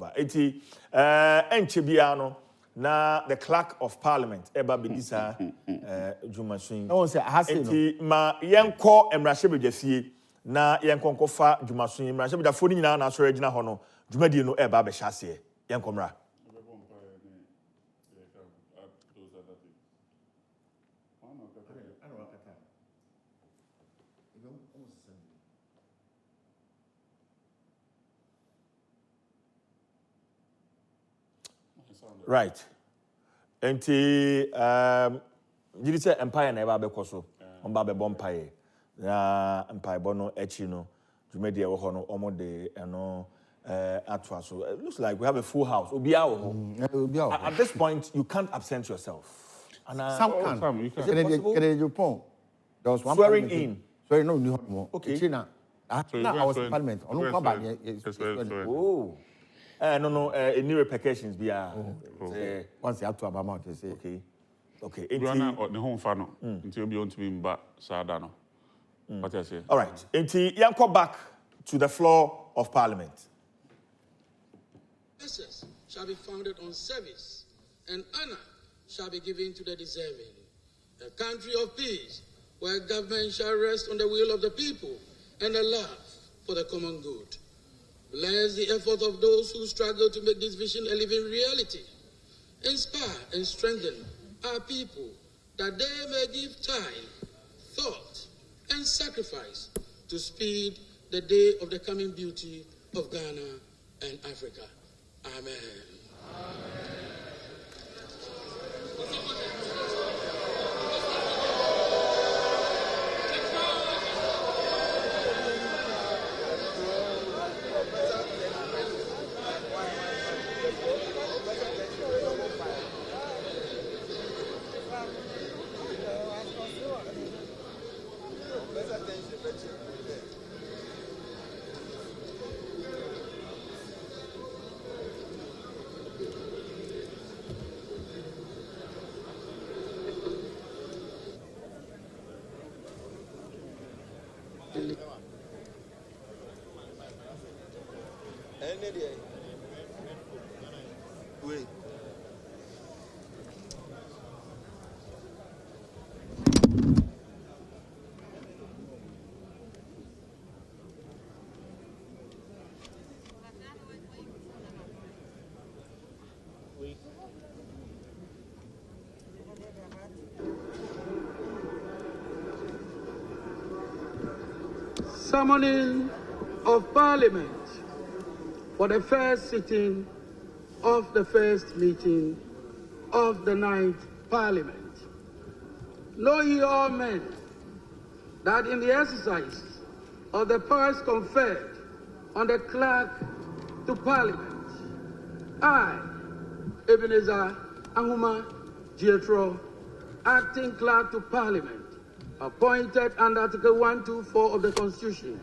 over. Eti enchebiano na the clerk of parliament eba bedisa Jumasun. No one say eti ma yenko emrahye bedwafie na yenko nkofa Jumasun emrahye bedafo ni nyina na so regina ho no dwumadi no eba be hyase yenko mra. Right. Enti you say empire na eba be koso on ba be empire na empire bono echi no dwumadi e wo ho no omo de eno atwa so. It looks like we have a full house. At this point you can't absent yourself. And some can. Is it possible? There was one swearing in. Swearing no. Okay. China. I was in parliament. Oh. No, any repercussions be once you have to have amount, you say. Okay. The home fan until be on to be back, Sadano. What I say. All right. Until Yanko back to the floor of parliament. Shall be founded on service, and honor shall be given to the deserving. A country of peace, where government shall rest on the will of the people and a love for the common good. Bless the effort of those who struggle to make this vision a living reality. Inspire and strengthen our people that they may give time, thought, and sacrifice to speed the day of the coming beauty of Ghana and Africa. Amen. Summoning of Parliament for the first sitting of the first meeting of the 9th Parliament. Know ye all men that in the exercise of the powers conferred on the clerk to Parliament, I, Ebenezer Ahuma Dietro, acting clerk to Parliament, appointed under Article 124 of the Constitution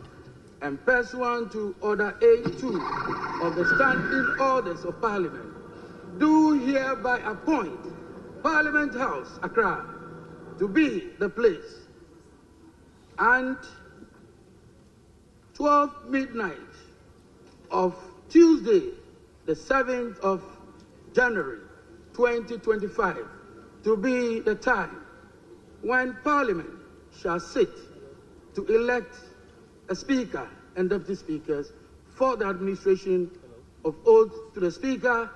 and pursuant to Order 82 of the Standing Orders of Parliament, do hereby appoint Parliament House, Accra, to be the place, and 12 midnight of Tuesday, the 7th of January, 2025, to be the time when Parliament shall sit to elect a speaker and deputy speakers for the administration of oath to the speaker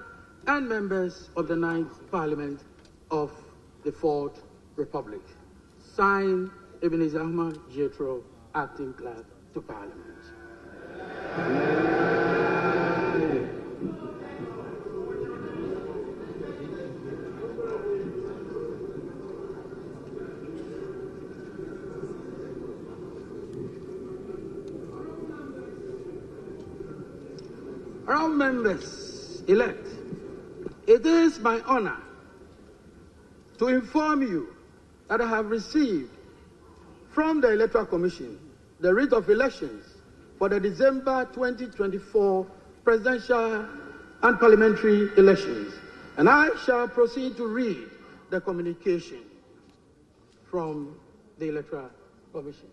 and members of the 9th Parliament of the 4th Republic. Signed, Ebenezer Ahuma Dietro, acting clerk to Parliament. Our members elect, it is my honor to inform you that I have received from the Electoral Commission the writ of elections for the December 2024 presidential and parliamentary elections, and I shall proceed to read the communication from the Electoral Commission.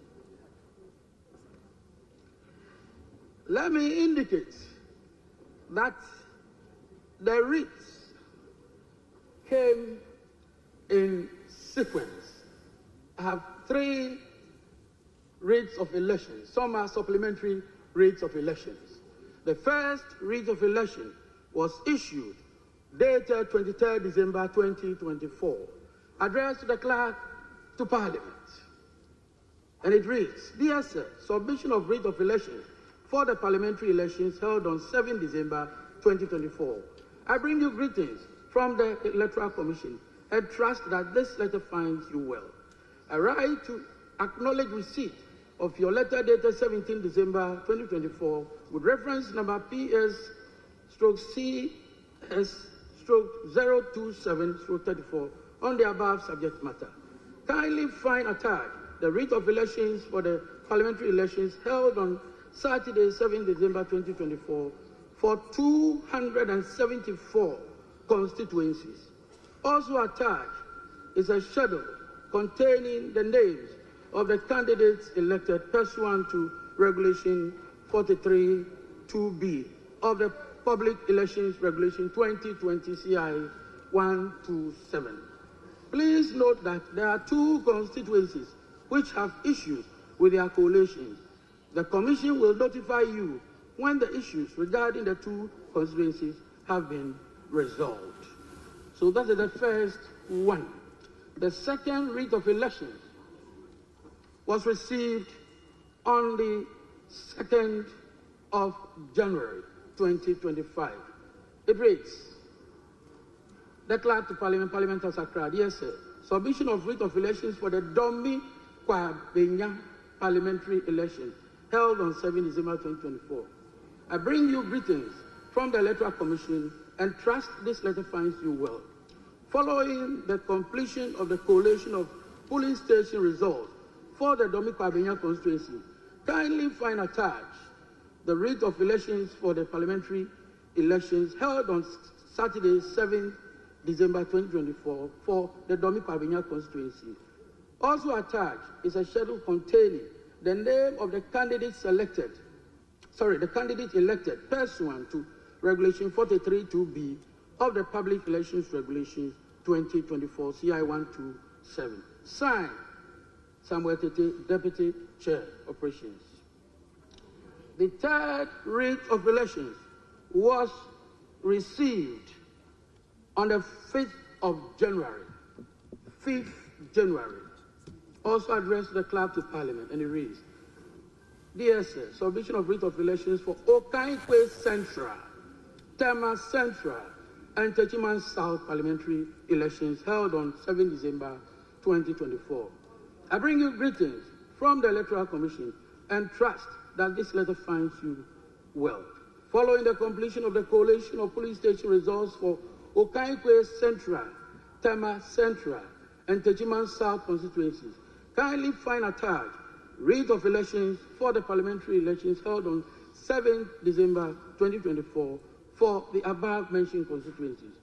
Let me indicate that The writs came in sequence. I have 3 writs of election. Some are supplementary writs of elections. The first writ of election was issued dated 23rd December 2024, addressed to the clerk to Parliament. And it reads, Dear Sir, submission of writ of election for the parliamentary elections held on 7 December 2024. I bring you greetings from the Electoral Commission and trust that this letter finds you well. I write to acknowledge receipt of your letter dated 17 December 2024 with reference number PS/CS/027/34 on the above subject matter. Kindly find attached the writ of elections for the parliamentary elections held on Saturday, 7 December 2024 for 274 constituencies. Also attached is a schedule containing the names of the candidates elected pursuant to Regulation 43(2)B of the Public Elections Regulation 2020 CI 127. Please note that there are 2 constituencies which have issues with their coalitions. The Commission will notify you when the issues regarding the 2 constituencies have been resolved. So that is the first one. The second writ of elections was received on the 2nd of January 2025. It reads, the clerk to Parliament, Parliament has accredited, yes sir, submission of writ of elections for the Domi Kwabenya parliamentary election held on 7 December 2024. I bring you greetings from the Electoral Commission and trust this letter finds you well. Following the completion of the collation of polling station results for the Domi Kwabenya constituency, kindly find attached the writ of elections for the parliamentary elections held on Saturday, 7 December 2024 for the Domi Kwabenya constituency. Also attached is a schedule containing the name of the candidate elected pursuant to Regulation 43(2)B of the Public Elections Regulations 2024 CI 127. Signed, Samuel Tete, Deputy Chair, Operations. The third writ of elections was received on the 5th of January. 5th January. Also addressed to the clerk to Parliament, and it reads, Dear Sir, submission of writ of elections for Okaikwe Central, Tema Central, and Techiman South parliamentary elections held on 7 December 2024. I bring you greetings from the Electoral Commission and trust that this letter finds you well. Following the completion of the collation of polling station results for Okaikwe Central, Tema Central, and Techiman South constituencies, kindly find attached writ of elections for the parliamentary elections held on 7 December 2024 for the above mentioned constituencies.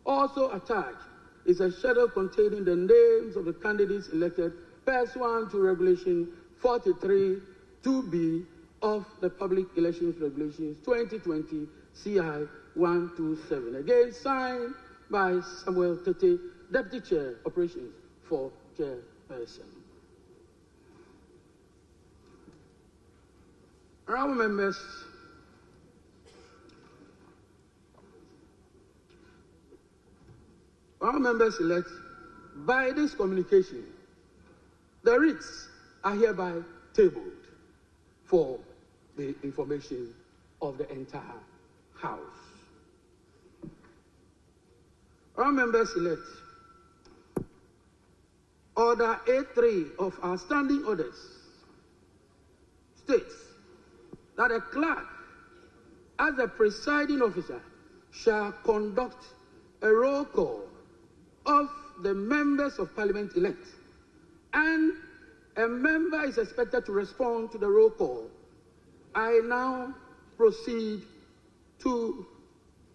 Also attached is a schedule containing the names of the candidates elected pursuant to Regulation 43(2)B of the Public Elections Regulations 2020 CI 127. Again, signed by Samuel Tete, Deputy Chair, Operations for Chairperson. Honourable members, elect, by this communication, the writs are hereby tabled for the information of the entire House. Honourable members elect, Order A3 of our standing orders states that a clerk, as the presiding officer, shall conduct a roll call of the members of Parliament elect, and a member is expected to respond to the roll call. I now proceed to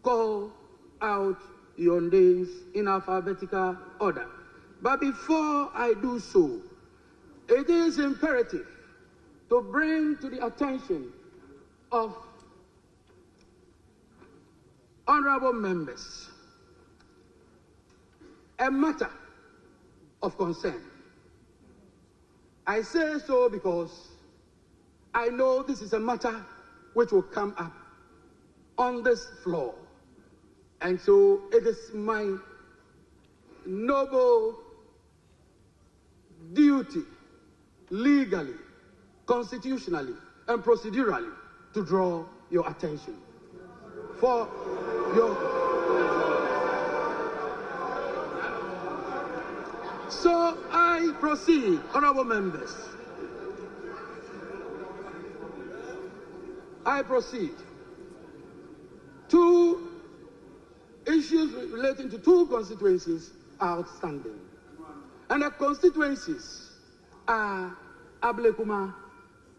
call out your names in alphabetical order. But before I do so, it is imperative to bring to the attention of Honorable members, a matter of concern. I say so because I know this is a matter which will come up on this floor. And so it is my noble duty, legally, constitutionally, and procedurally, to draw your attention. For your... So I proceed, honorable members. I proceed. Two issues relating to two constituencies are outstanding. And the constituencies are Ablekuma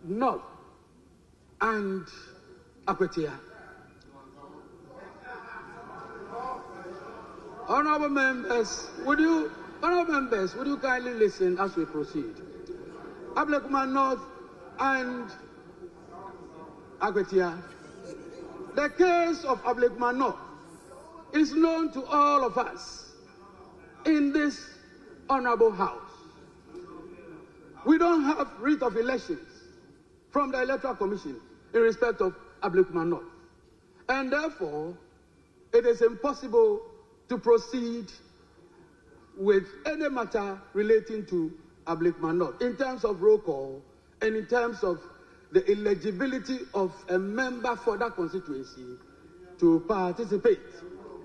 North and Akwetia. Honorable members, would you kindly listen as we proceed? Ablekuma North and Akwetia. The case of Ablekuma North is known to all of us in this honorable house. We don't have writ of elections from the Electoral Commission in respect of Ablekuma North. And therefore, it is impossible to proceed with any matter relating to Ablekuma North in terms of roll call and in terms of the eligibility of a member for that constituency to participate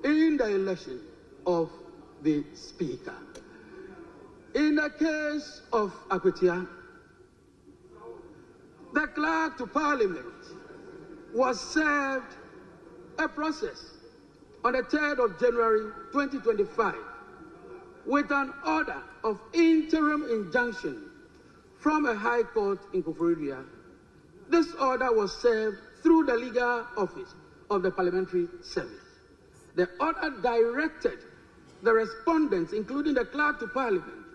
in the election of the Speaker. In the case of Akwetia, the clerk to Parliament was served a process on the 3rd of January 2025 with an order of interim injunction from a high court in Koforidua. This order was served through the legal office of the Parliamentary Service. The order directed the respondents, including the clerk to Parliament,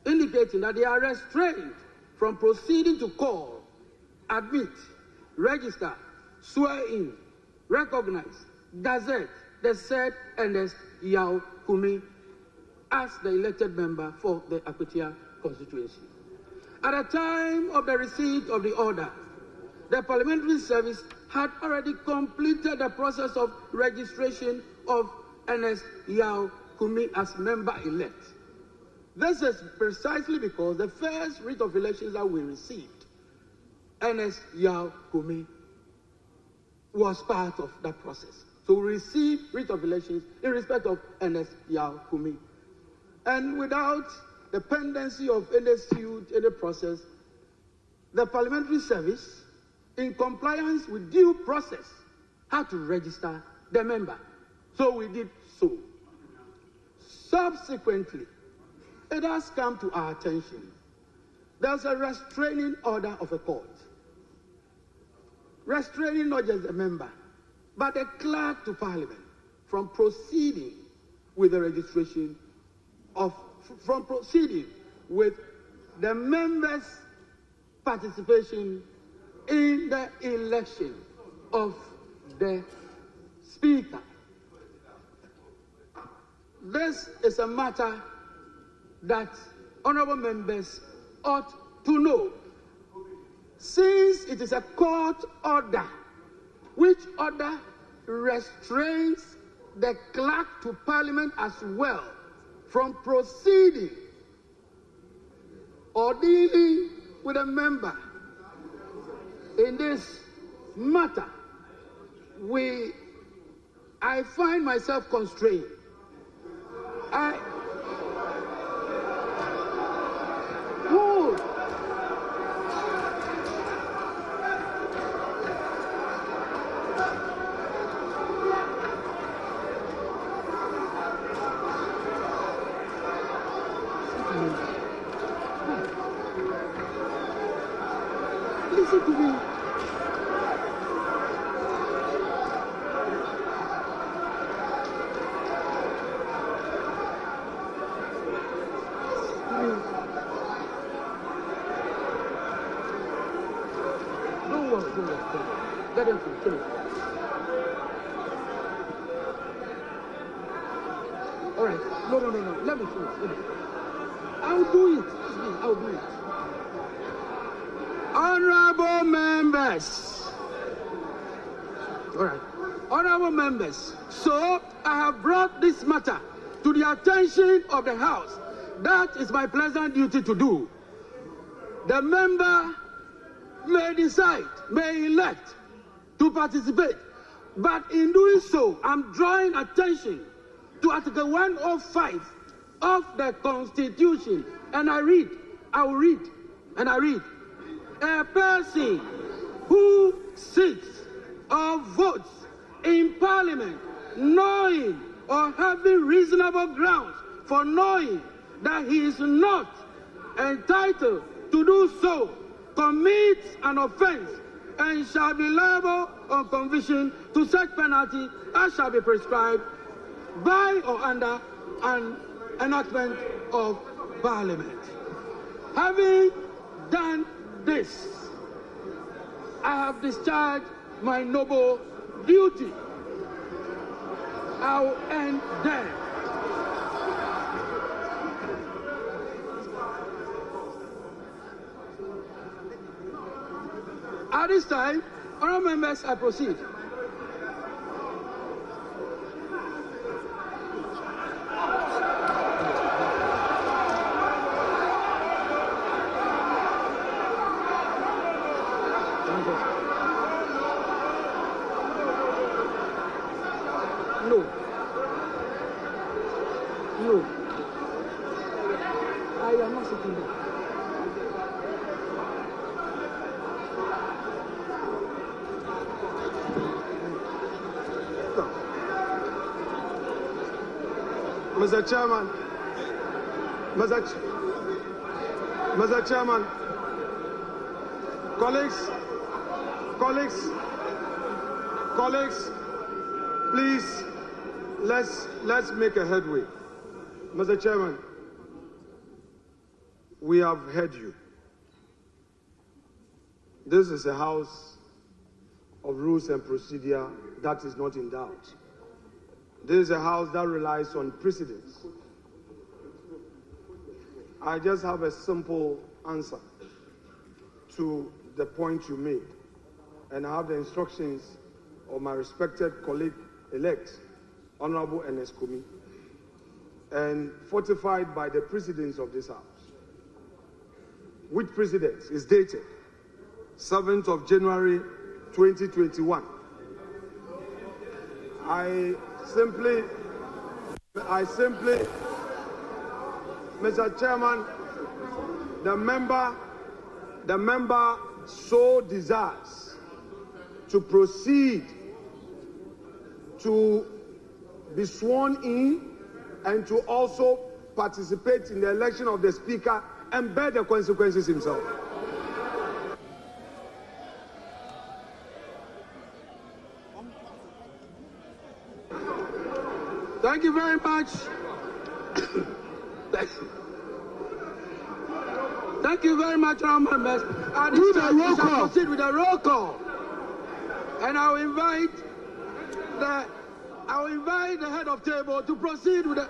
indicating that they are restrained from proceeding to call, admit, register, swear in, recognize, gazette the said Ernest Yao Kumi as the elected member for the Akwetia constituency. At the time of the receipt of the order, the Parliamentary Service had already completed the process of registration of Ernest Yao Kumi as member-elect. This is precisely because the first writ of elections that we received, Ernest Yao Kumi was part of that process. So we received writ of elections in respect of Ernest Yao Kumi. And without the pendency of any suit, any process, the Parliamentary Service, in compliance with due process, had to register the member. So we did so. Subsequently, it has come to our attention. There's a restraining order of a court. Restraining not just the member, but the clerk to Parliament from proceeding with the registration of, from proceeding with the members' participation in the election of the Speaker. This is a matter that honorable members ought to know, since it is a court order, which order restrains the clerk to Parliament as well from proceeding or dealing with a member in this matter. I find myself constrained. Listen to me. Don't worry. Let him finish. All right. No. Let me finish. I'll do it. I'll do it. Honorable members. All right. Honorable members. So I have brought this matter to the attention of the House. That is my pleasant duty to do. The member may decide, may elect to participate. But in doing so, I'm drawing attention to Article 105 of the Constitution. And I will read, a person who sits or votes in Parliament knowing or having reasonable grounds for knowing that he is not entitled to do so commits an offense and shall be liable on conviction to such penalty as shall be prescribed by or under an enactment of Parliament. Having done this, I have discharged my noble duty. I'll end there. At this time, honourable members, I proceed. No. I am not sitting there. Mr. Chairman, Mr. Chairman, colleagues, please, let's make a headway. Mr. Chairman, we have heard you. This is a house of rules and procedure that is not in doubt. This is a house that relies on precedents. I just have a simple answer to the point you made, and I have the instructions of my respected colleague-elect, Honorable Ernest Kumi, and fortified by the precedents of this house, which precedent is dated 7th of January 2021. I simply, Mr. Chairman, the member so desires to proceed to be sworn in and to also participate in the election of the Speaker and bear the consequences himself. Thank you very much. Thank you very much, honourable members. We shall proceed with the roll call, and I will invite the head of table to proceed with the.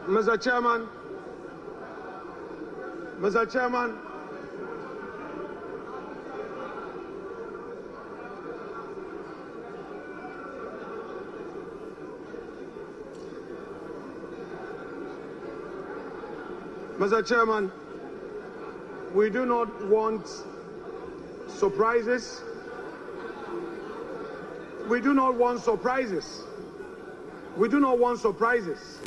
Mr. Chairman, Mr. Chairman, Mr. Chairman, we do not want surprises. We do not want surprises. We do not want surprises.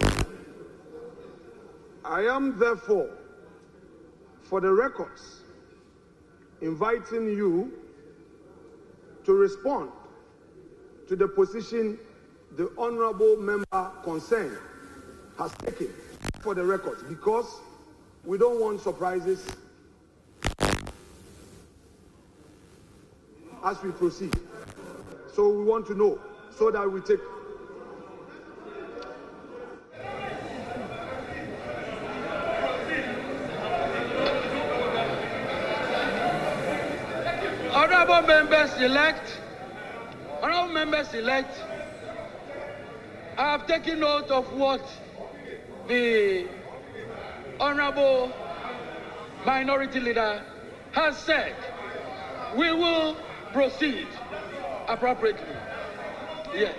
I am therefore, for the records, inviting you to respond to the position the honorable member concerned has taken for the records, because we don't want surprises as we proceed. So we want to know so that we take. Honorable members elect, Honorable members-elect, I have taken note of what the Honorable Minority Leader has said. We will proceed appropriately. Yes.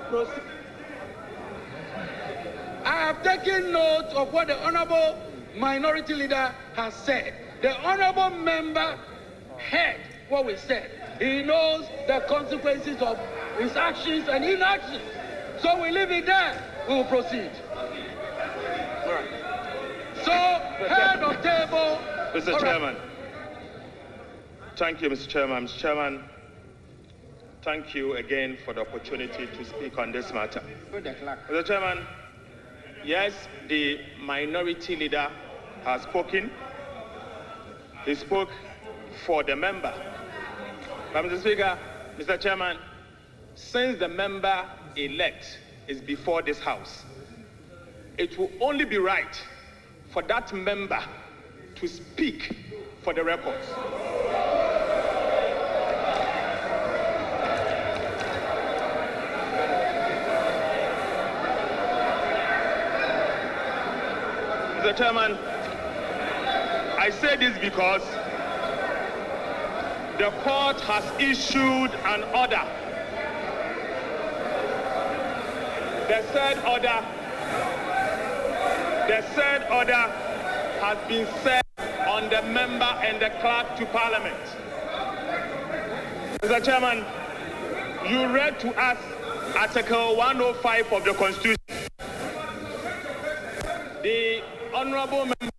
Proceed. I have taken note of what the Honorable Minority Leader has said. The Honorable Member heard what we said. He knows the consequences of his actions and inactions. So we leave it there. We will proceed. Right. So, head of table. Mr. Chairman. Thank you, Mr. Chairman. Mr. Chairman, thank you again for the opportunity to speak on this matter. Mr. Chairman, yes, the minority leader has spoken. He spoke for the member. But Mr. Speaker, Mr. Chairman, since the member-elect is before this House, it will only be right for that member to speak for the records. Mr. Chairman, I say this because the court has issued an order. The said order has been set on the member and the clerk to Parliament. Mr. Chairman, you read to us Article 105 of the Constitution. The honorable member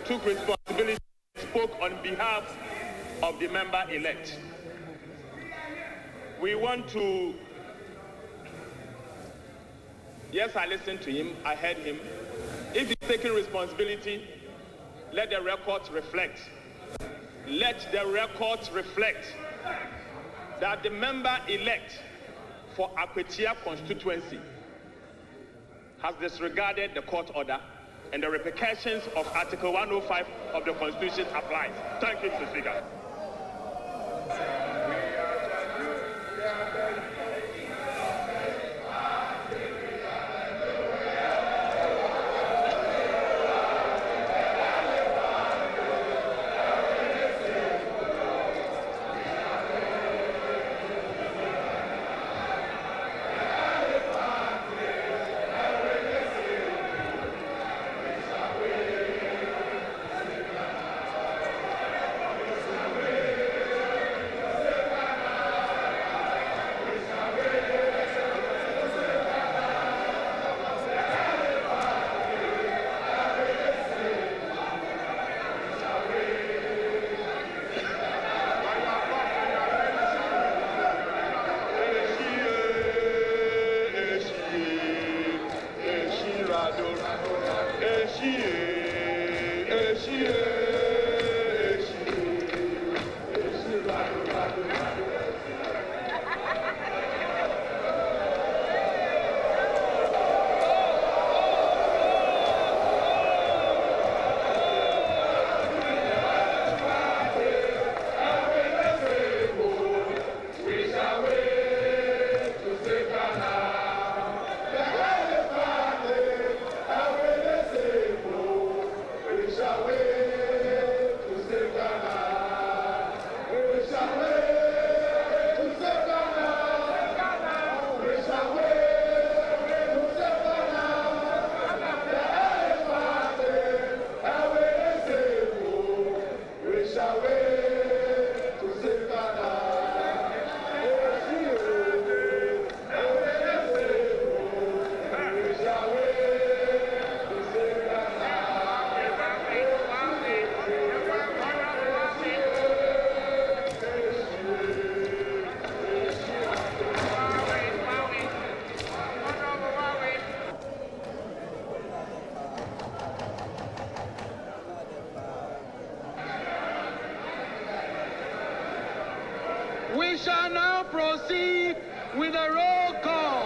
took responsibility and spoke on behalf of the member-elect. We want to... Yes, I listened to him, I heard him. If he's taking responsibility, let the records reflect. Let the records reflect that the member-elect for Akwetia constituency has disregarded the court order and the repercussions of Article 105 of the Constitution applies. Thank you, Mr. Speaker. We shall now proceed with a roll call.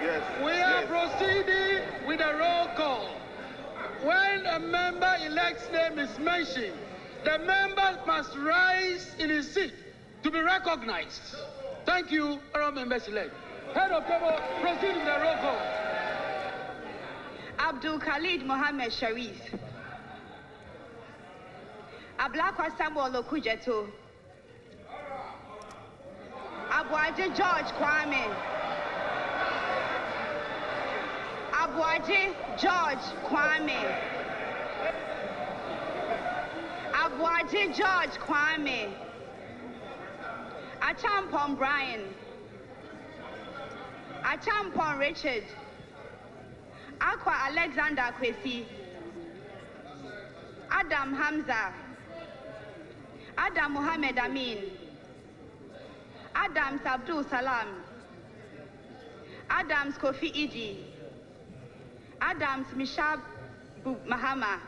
Yes. We are proceeding with a roll call. When a member-elect's name is mentioned, The member must rise in his seat to be recognized. Thank you, honorable members-elect. Head of table, proceed with the roll call. Abdul Khalid Mohammed Sharif. Ablakwa Samuel Okujeto. Abuaje George Kwame. Abuaje George Kwame. Abuaje George Kwame. Achampon Brian. Achampon Richard. Aqua Alexander Kwesi. Adam Hamza. Adam Mohammed Amin. Adams Abdul Salam. Adams Kofi Iji. Adams Mishab Mahama.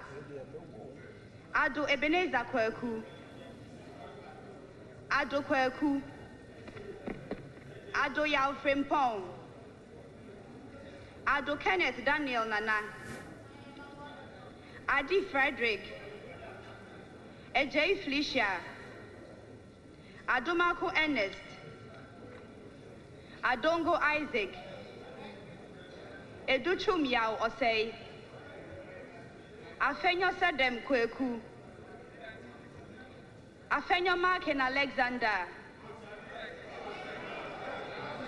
Ado Ebenezer Kweku. Ado Kweku. Ado Yao Frimpong. Ado Kenneth Daniel Nana. Adi Frederick. Ejay Felicia. Adomako Ernest. Adongo Isaac. Educhum Yao Osei. Afenyo Sedem Kweku. Afenyo Markin Alexander.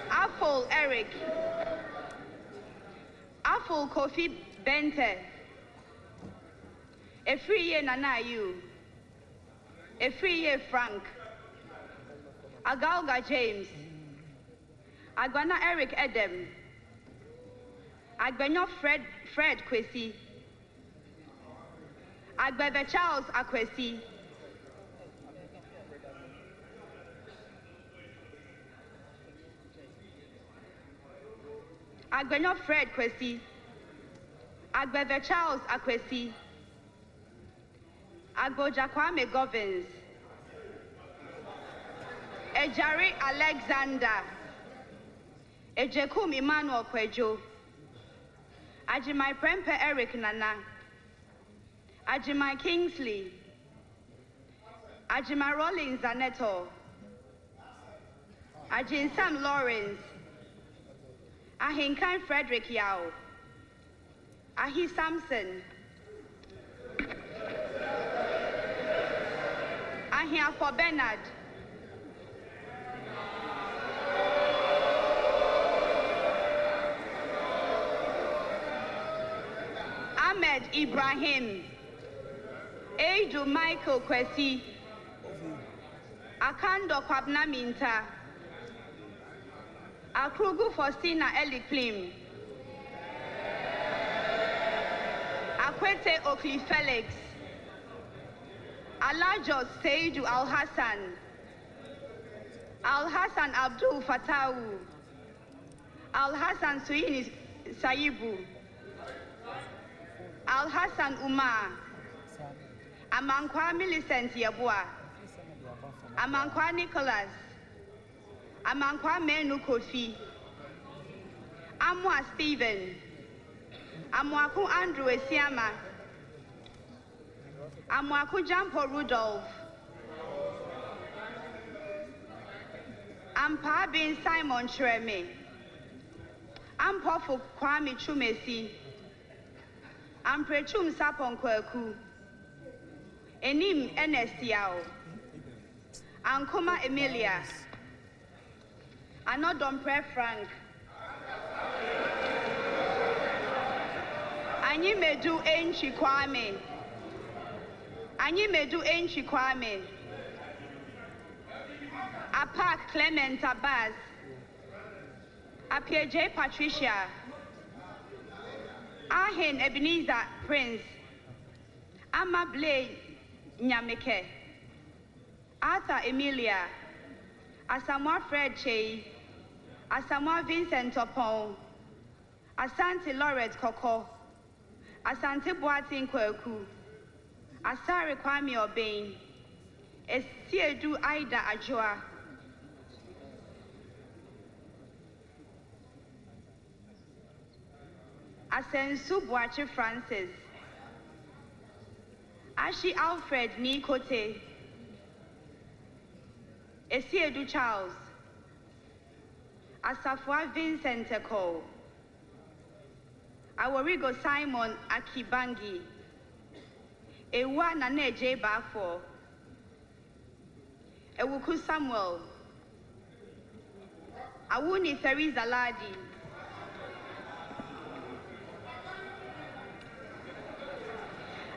Afol Eric. Afol Kofi Bente. Efriye Nanayu. Efriye Frank. Agalga James. Agwana Eric Edem. Agbenyo Fred Kwesi. Agbebe Charles Akwesi. Agbenyo Fred Kwesi. Agbebe Charles Akwesi. Agboja Kwame Govins. Ejari Alexander. Ejekum Emmanuel Kwejo. Ajimai Prempe Eric Nana. Ajimai Kingsley. Ajimai Rollins Zaneto. Ajin Sam Lawrence. Ahinkan Frederick Yao. Ahi Samson. Ahiafo Bernard. Ahmed Ibrahim. Edu Michael Kwesi. Akando Kwabna Minta. Akrugu Faustina Eliklim. Akwete Okli Felix. Alajos Seidu Al-Hassan. Al-Hassan Abdul Fatawu. Al-Hassan Suini Saibu. Al-Hassan Umar. Amankwa Millicent Yabua. Amankwa Nicholas. Amankwa Menu Kofi. Amwa Stephen. Amwaku Andrew Esiama. Amwaku Jampo Rudolph. Ampa bin Simon Shreme. Ampofu Kwame Chumesi. Amprechum Sapon Kweku. Enim Ernest Yao. Ankoma Emilia. Anodompre Frank. Anyimedu Enchi Kwame. Anyimedu Enchi Kwame. Apak Clement Abbas. Apieje Patricia. Ahen Ebenezer Prince. Amable Nyameke. Arthur Emilia. Asamoah Fred Chey. Asamoah Vincent Opon. Asante Lorette Koko. Asante Boatin Kweku. Asari Kwame Obain. Esiedu Aida Ajoa. Asensu Boachi Francis. Ashi Alfred Nikote, Esiedu Charles, Asafwa Vincent Eko, Aworigo Simon Akibangi, Ewa Nane J. Bafo, Ewuku Samuel, Awuni Theresa Ladi,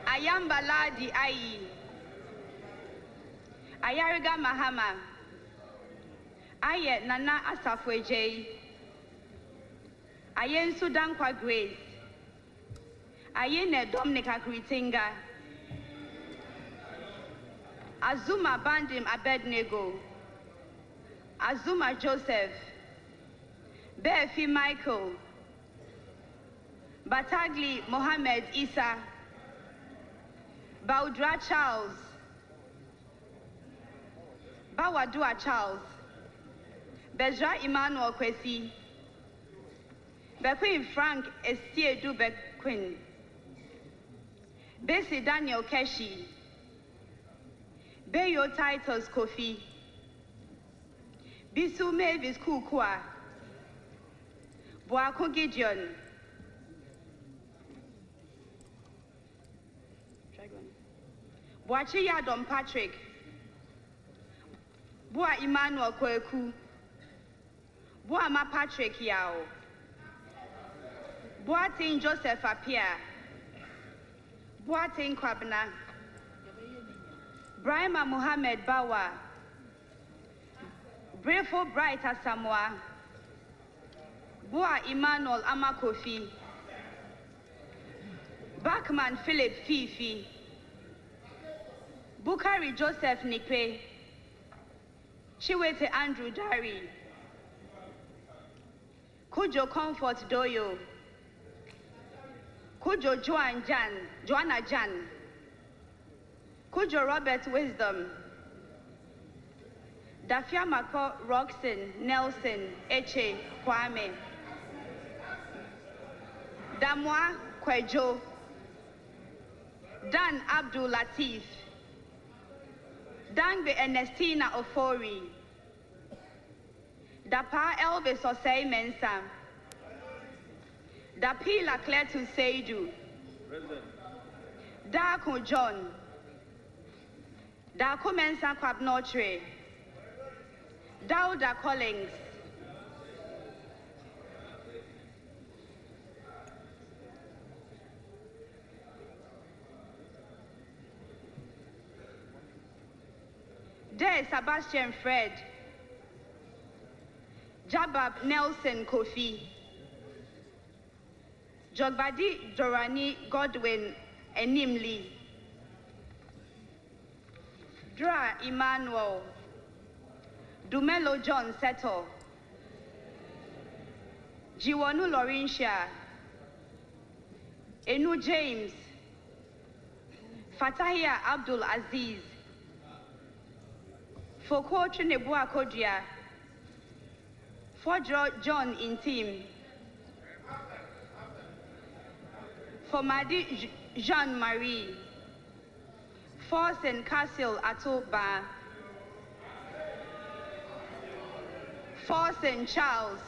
Ayamba Ladi Ayi, Ayariga Mahama, Aye Nana Asafwe J, Ayen Sudankwa Grace, Ayene Dominica Kritinga, Azuma Bandim Abednego, Azuma Joseph, Befi Michael, Batagli Mohammed Isa, Baudra Charles, Bawadua Charles, Bezra Emmanuel Kwesi, Bequin Frank Estiedu Bequin, Bessie Daniel Keshi, Beyo Titus Kofi, Bisu Mavis Kukwa, Boako Gideon, Boachi Adom Patrick, Boa Emmanuel Kweku, Boa Ma Patrick Yao, Boatin Joseph Apia, Boatin Kwabna, Brahma Mohammed Bawa, Brefo Bright Asamoah, Boa Emmanuel Amakofi, Bachman Philip Fifi, Bukari Joseph Nikwe, Chiwete Andrew Dari, Kujo Comfort Doyo, Kujo Joanna Jan, Kujo Robert Wisdom, Dafia Mako Roxon Nelson Eche Kwame, Damwa Kwejo, Dan Abdul Latif, Dangbe Ernestina Ofori, Dapa Elvis Osei Mensa, Dapila Kletu Seidu, Daku John, Daku Mensa Kwabnotre, Dauda Collins, De Sebastian Fred, Jabab Nelson Kofi, Jogbadi Dorani Godwin Enimli, Dra Emmanuel, Dumelo John Seto, Jiwonu Laurentia, Enu James, Fatahia Abdul Aziz, Foko Trinebua Kodia, Fodro John Intim, Fomadi Jean-Marie, Forsen Castle Atoba, Forsen Charles,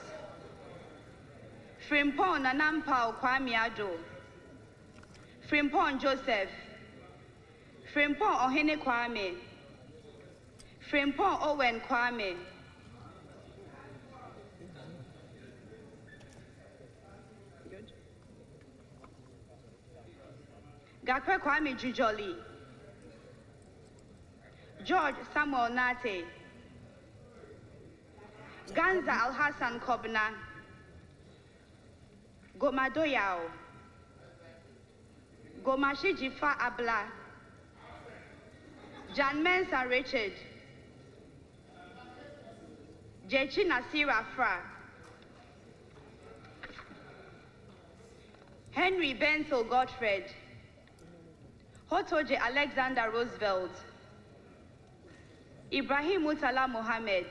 Frimpon Nanampao Kwamiado, Frimpon Joseph, Frimpon Ohene Kwame, Frimpon Owen Kwame, Gakwe Kwame Jujoli, George Samuel Nate, Ganza Al-Hassan Kobna, Gomadoyao, Gomashi Jifa Abla, Jan Mensa Richard, Jechi Nasira Fra, Henry Bensel Godfred, Hotoje Alexander Roosevelt, Ibrahim Mutala Mohammed,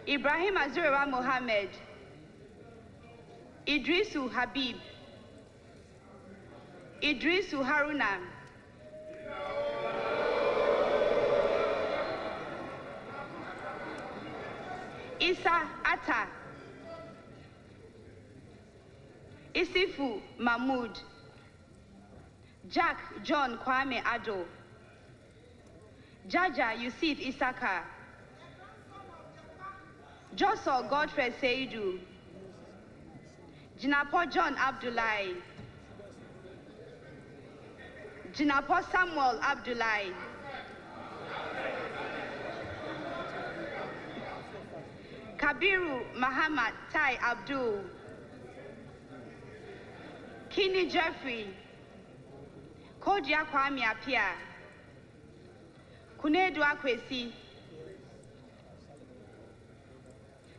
Ibrahim Azura Mohammed, Idrisu Habib, Idrisu Haruna, Isa Atta, Isifu Mahmood, Jack John Kwame Ado, Jaja Yusuf Isaka, Joshua Godfrey Seidu, Jinapo John Abdullahi, Jinapo Samuel Abdullahi, Kabiru Muhammad Tai Abdul, Kini Jeffrey, Kodia Kwame Apia, Kunedu Akwesi,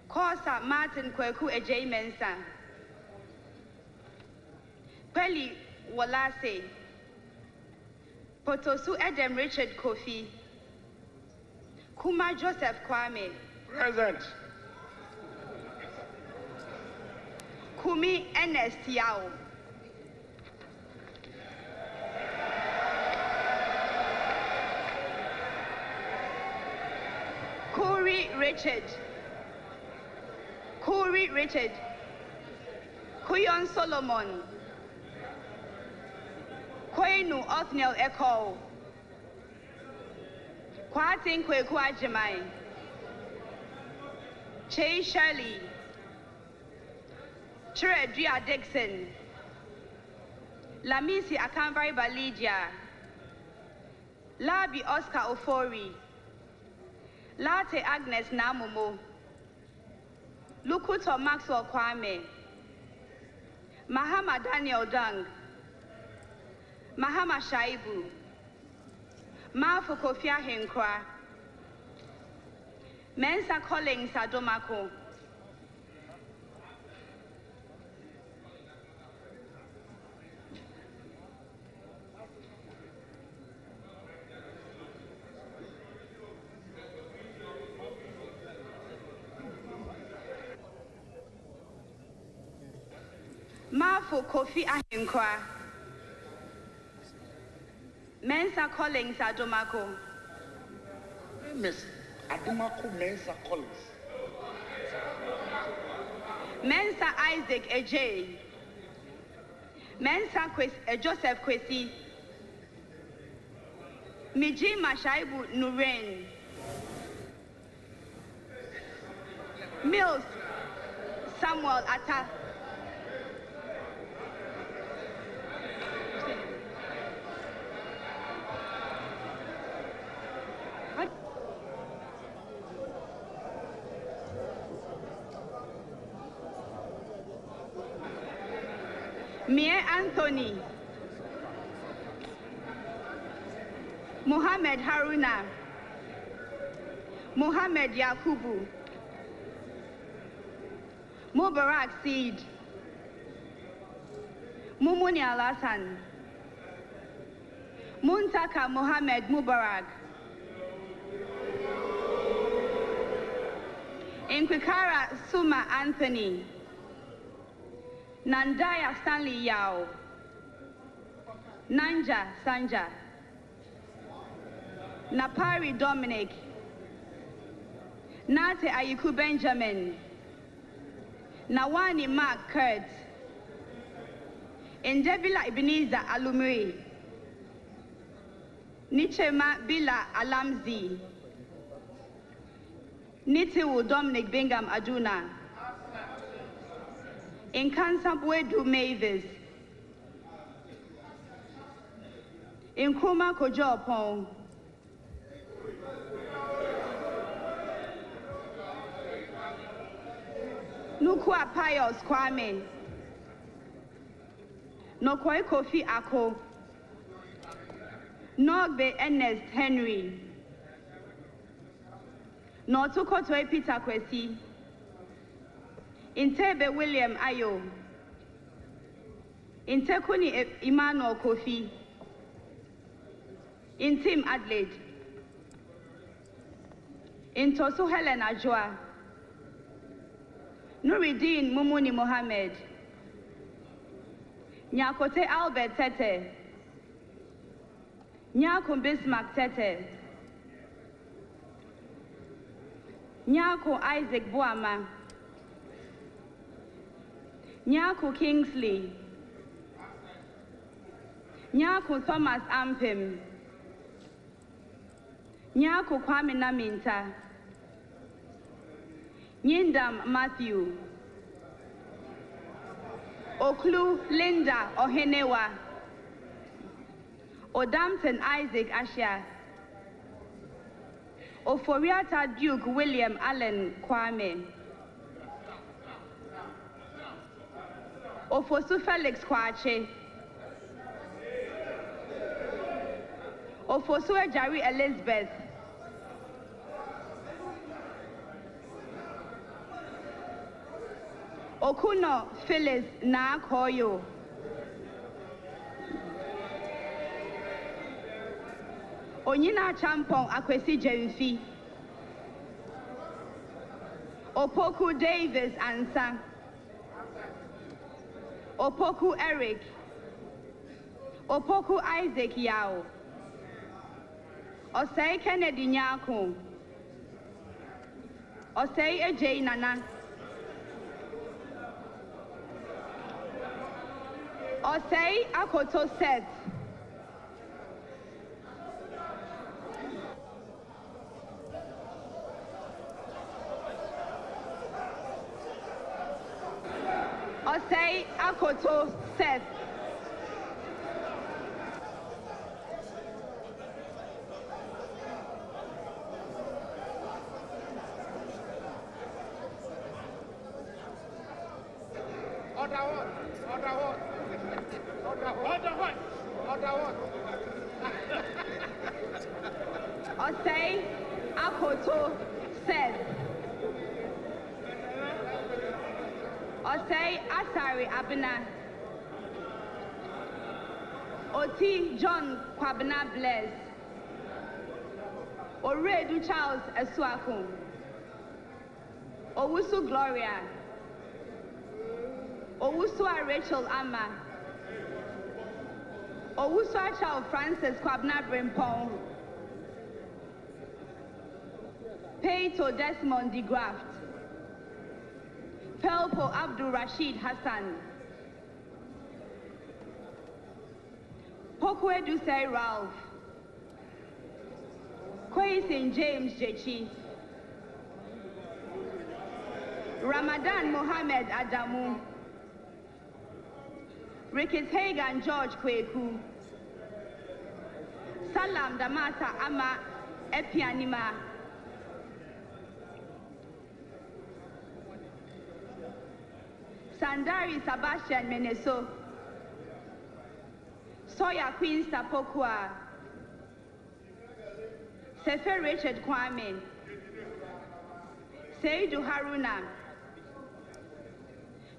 Kosa Martin Kweku Ejay Mensa, Peli Walase, Potosu Adam Richard Kofi, Kuma Joseph Kwame, Present. Kumi Ernest Yao, Corey Richard, Kuyon Solomon, Kwenu Othniel Echo, Kwatin Kweku Ajimai, Che Shirley, Chiredria Dixon, Lamisi Akanvari Balidia, Labi Oscar Ofori, Latte Agnes Namumo, Lukuto Maxwell Kwame, Mahama Daniel Dung, Mahama Shaibu, Mafu Kofia Henkwa, Mensa Collins Adomako, Mafu Kofi Ahenkwa, Mensa Collins Adomako, Miss Adomako Mensa Collins. Mensa Isaac Ejay, Mensa Joseph Kwesi, Mijima Shaibu Nuren, Mills Samuel Atta, Mie Anthony, Muhammad Haruna, Muhammad Yakubu, Mubarak Seed, Mumuni Alasan, Muntaka Muhammad Mubarak, Inkwikara Suma Anthony, Nandaya Stanley Yao, Nanja Sanja, Napari Dominic, Nate Ayiku Benjamin, Nawani Mark Kurt, Ndebila Ebenezer Alumri, Nichema Bila Alamzi, Nitiwu Dominic Bingham Aduna, Inkansabwedu Mavis, Nkrumah Kojo Opon, Nukwa Pius Kwame, Nokoi Kofi Ako, Nogbe Ernest Henry, Notukotwe Peter Kwesi, Intebe William Ayo, Intekuni Emmanuel Kofi, Intim Adelaide, Intosu Helen Ajwa, Nuruddin Mumuni Mohammed, Nyakote Albert Tete, Nyako Bismarck Tete, Nyako Isaac Boama, Nyako Kingsley, Nyako Thomas Ampim, Nyako Kwame Naminta, Nyindam Matthew, Oklu Linda Ohenewa, Odampton Isaac Ashia, Oforiata Duke William Allen Kwame, Ofosu Felix Kwache, Ofosu Ejari Elizabeth, Okuno Phyllis Nakoyo, Onyina Champong Akwesi Jemfi, Opoku Davis Ansa, Opoku Eric, Opoku Isaac Yao, Osei Kennedy Nyako, Osei Ejay Nana, Osei Akoto Seth, Osei Akoto Seth, Osei Akoto Seth, Osei Asari Abena, Oti John Kwabena Bless, Oredu Charles Esuaku, Owusu Gloria, Owusua Rachel Ama, Owusua Charles Francis Kwabena Brimpong, Peito Desmond de Graft, Pelpo Abdul Rashid Hassan, Pokwe Dusei Ralph, Kwesi James Jechi, Ramadan Mohammed Adamu, Ricketts Hagan George Kweku, Salam Damata Ama Epianima, Sandari Sebastian Meneso, Soya Queen Sapokwa, Sefe Richard Kwame, Seidu Haruna,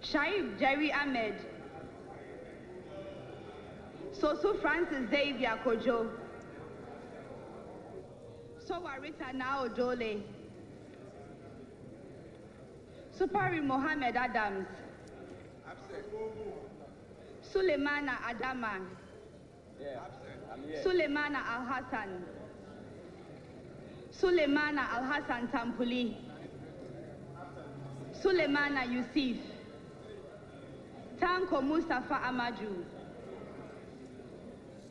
Shaib Jerry Ahmed, Sosu Francis Xavier Kojo, Sowa Rita Nao Dole, Supari Mohammed Adams, Suleimana Adama, Suleimana Al-Hassan, Suleimana Al-Hassan Tampuli, Suleimana Yusuf, Tanko Mustafa Amaju,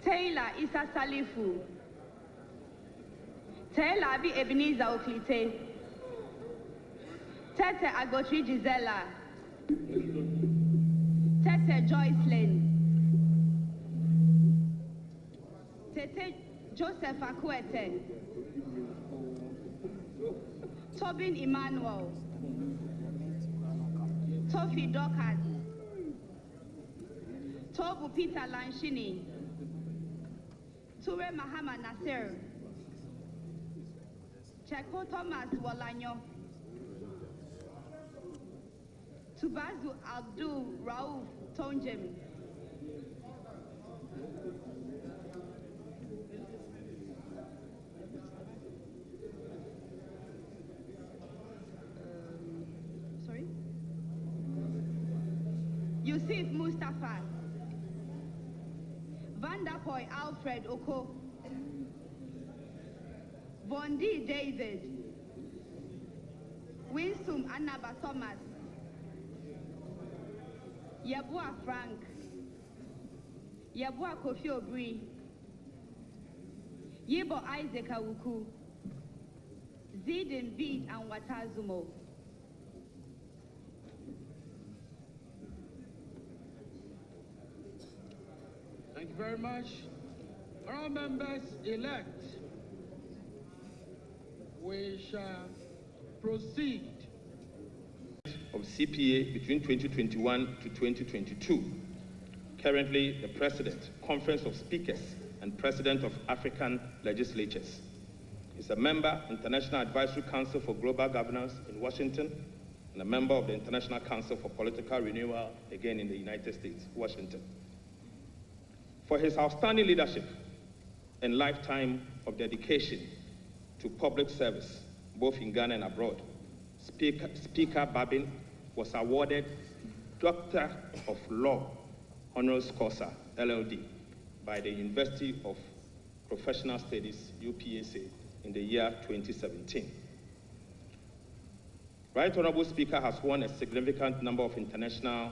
Taylor Isa Salifu, Taylor Abi Ebenezer Oklite, Tete Agotri Gisela, Tete Joycelyn, Tete Joseph Akwete, Tobin Emmanuel, Tofi Dokat, Tobu Peter Lanshini, Ture Mahama Nasir, Cheko Thomas Walanyo, Tubazu Abdul Rauf Tonjem, Yusuf Mustafa, Vanderpoy Alfred Oko, Bondi David, Winsum Annaba Thomas, Yabua Frank, Yabua Kofi Obri, Yibo Isaac Awuku, Zidin Bid and Watazumo. Thank you very much. Honourable members elect, we shall proceed. Of CPA between 2021 to 2022. Currently, the President, Conference of Speakers, and President of African Legislatures. He's a member, International Advisory Council for Global Governance in Washington, and a member of the International Council for Political Renewal, again in the United States, Washington. For his outstanding leadership and lifetime of dedication to public service, both in Ghana and abroad, Speaker Babin was awarded Doctor of Law Honoris Causa, LLD, by the University of Professional Studies, UPSA, in the year 2017. Right Honorable Speaker has won a significant number of international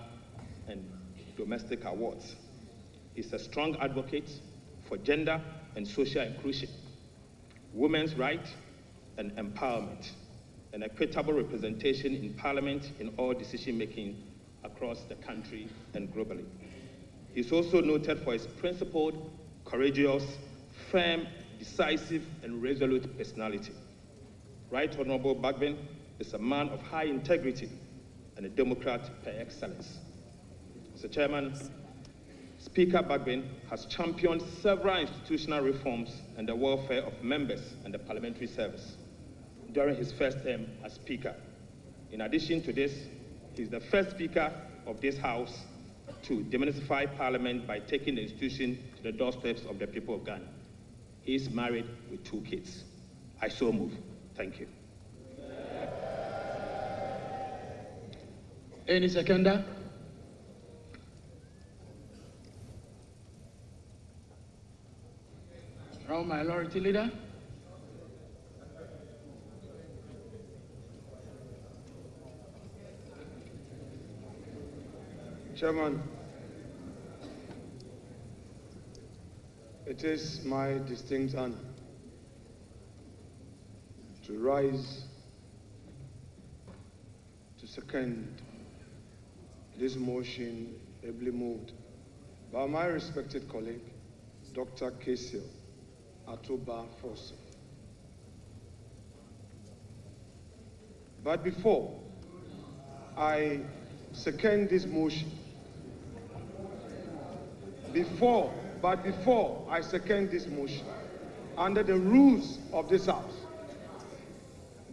and domestic awards. He's a strong advocate for gender and social inclusion, women's rights and empowerment, and equitable representation in Parliament in all decision-making across the country and globally. He's also noted for his principled, courageous, firm, decisive, and resolute personality. Right Honorable Bagbin is a man of high integrity and a Democrat par excellence. Mr. Chairman, Speaker Bagbin has championed several institutional reforms and the welfare of members and the parliamentary service during his first term as Speaker. In addition to this, he's the first Speaker of this House to demystify Parliament by taking the institution to the doorsteps of the people of Ghana. He is married with 2 kids. I so move. Thank you. Any seconder? From Minority Leader. Chairman, it is my distinct honor to rise to second this motion ably moved by my respected colleague, Dr. Kesil Atoba Fosu. But before I second this motion, before I second this motion, under the rules of this House,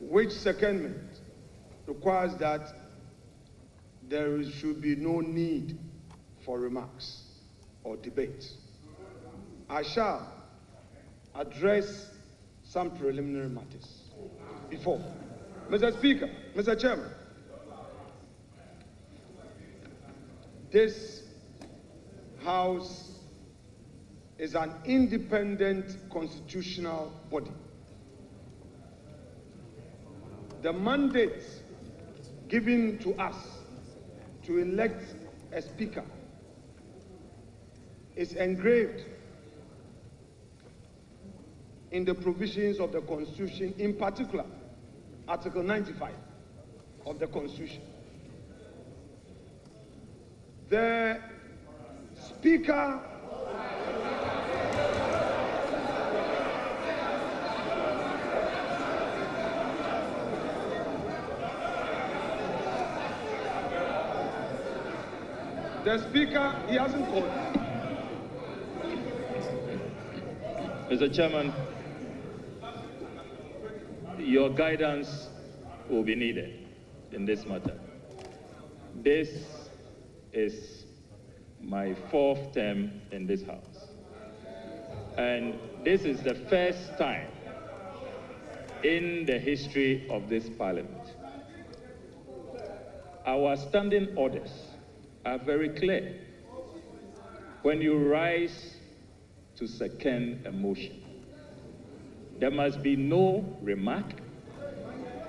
which secondment requires that there should be no need for remarks or debate, I shall address some preliminary matters. Before, Mr. Speaker, Mr. Chairman, this House is an independent constitutional body. The mandate given to us to elect a Speaker is engraved in the provisions of the Constitution, in particular, Article 95 of the Constitution. The Speaker he hasn't called. Mr. Chairman, your guidance will be needed in this matter. This is my 4th term in this House. And this is the first time in the history of this Parliament. Our standing orders are very clear. When you rise to second a motion. There must be no remark,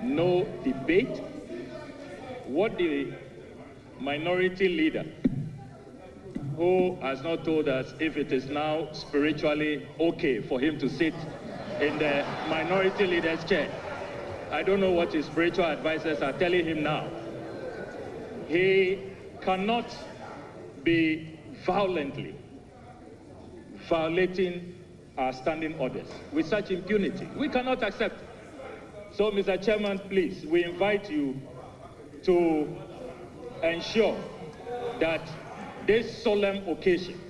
no debate. What the minority leader, who has not told us if it is now spiritually okay for him to sit in the minority leader's chair. I don't know what his spiritual advisors are telling him now. He cannot be violently violating our standing orders with such impunity. We cannot accept it. So, Mr. Chairman, please, we invite you to ensure that this solemn occasion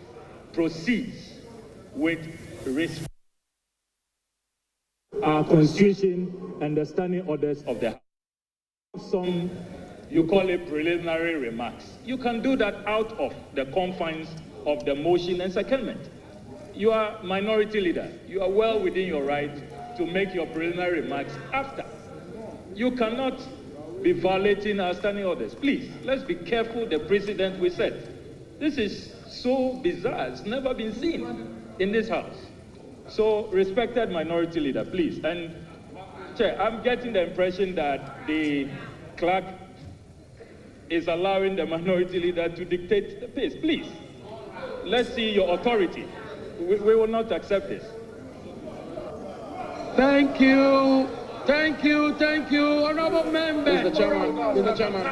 proceeds with respect to our Constitution and the standing orders of the House. Some, you call it preliminary remarks. You can do that out of the confines of the motion and secondment. You are minority leader. You are well within your right to make your preliminary remarks after. You cannot be violating our standing orders. Please, let's be careful the precedent we set. This is so bizarre. It's never been seen in this House. So, respected minority leader, please. And, Chair, I'm getting the impression that the clerk is allowing the minority leader to dictate the pace. Please, let's see your authority. We will not accept this. Thank you. Thank you. Thank you, honorable members. Mr. Chairman, Mr. Chairman.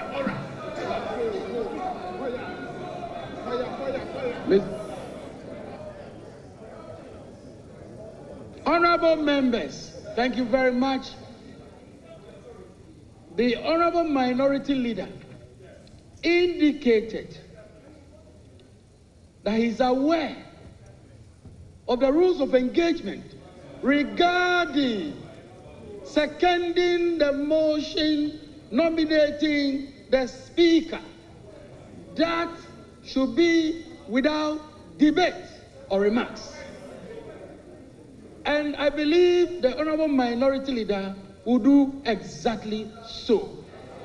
Honorable members, thank you very much. The honorable minority leader indicated that he is aware of the rules of engagement regarding seconding the motion nominating the Speaker. That should be without debate or remarks. And I believe the honorable minority leader will do exactly so.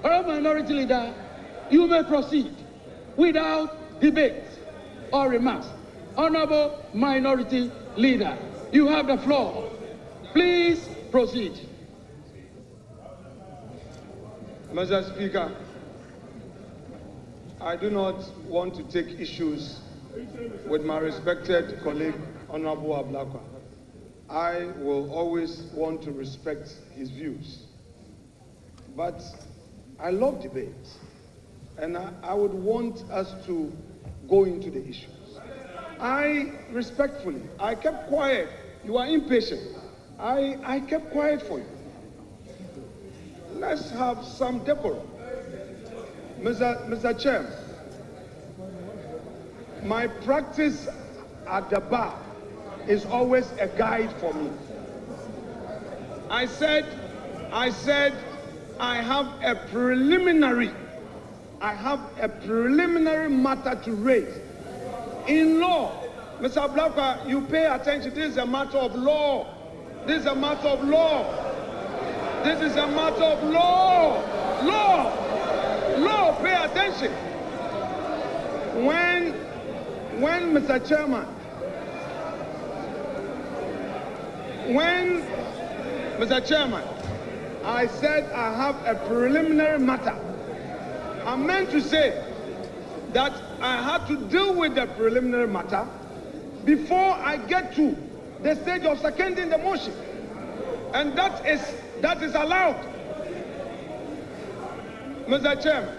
Honorable minority leader, you may proceed without debate or remarks. Honorable minority leader, you have the floor. Please proceed. Mr. Speaker, I do not want to take issues with my respected colleague, Honorable Ablakwa. I will always want to respect his views. But I love debate, and I would want us to go into the issues. I kept quiet. You are impatient. I kept quiet for you. Let's have some decorum. Mr. Chairman, my practice at the bar is always a guide for me. I said I have a preliminary matter to raise. In law, Mr. Blakwa, you pay attention. This is a matter of law. This is a matter of law. This is a matter of law. Law, pay attention. When Mr. Chairman, I said I have a preliminary matter, I meant to say that I had to deal with the preliminary matter before I get to the stage of seconding the motion. And that is allowed. Mr. Chairman.